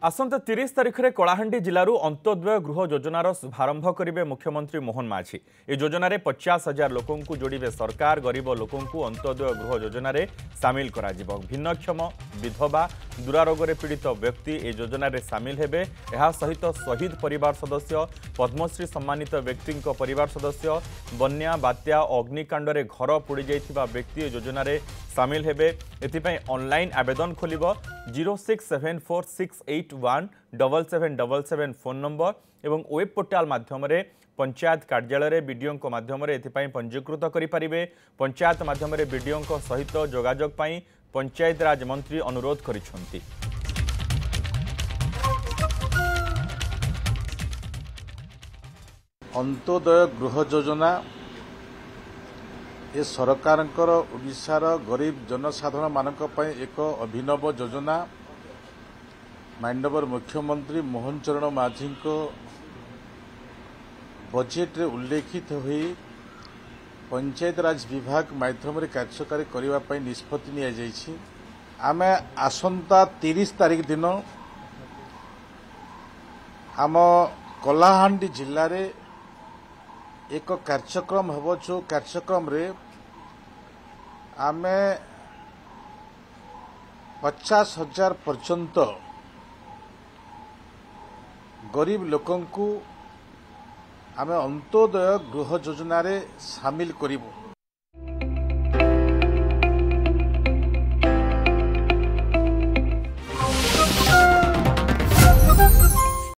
आसंता 30 तारिख में कलाहांडी जिलूर अंत्योदय गृह योजनार शुभारंभ करेंगे मुख्यमंत्री मोहन माझी। ए योजन 50,000 लोक जोड़े सरकार गरीब लोक अंत्योदय गृह योजन सामिल करा भिन्नक्षम विधवा दुरारोग पीड़ित व्यक्ति ए योजन सामिल हेबे। एहा सहित शहीद परिवार सदस्य पद्मश्री सम्मानित व्यक्ति परिवार सदस्य बन्या बात्या अग्निकांड घर पोड़ी जाइथिबा व्यक्ति योजन सामिल हेबे। एथिपाई ऑनलाइन आवेदन खोलिब 0674681777 फोन नंबर एवं वेब पोर्टाल माध्यम पंचायत कार्यालय बीडीओ माध्यम पंजीकृत करें। पंचायत माध्यम बीडीओ सहित जोगाजोग पाई पंचायत राज मंत्री अनुरोध करिसेंती। अंत्योदय गृह योजना ये सरकार ओडिशार गरीब जनसाधारण मानक एक अभिनव योजना माननीय मुख्यमंत्री मोहन चरण माझी बजेट रे उल्लेखित हुई पंचायत राज विभाग माध्यम कार्यकारी करने निष्पत्ति नि आम आसंता 30 तारिख दिन आम कलाहांडी जिले रे एक कार्यक्रम हम जो कार्यक्रम रे आमे 50,000 पर्यंत गरीब लोकंकु आमे अंत्योदय गृह योजना रे सामिल करिबु।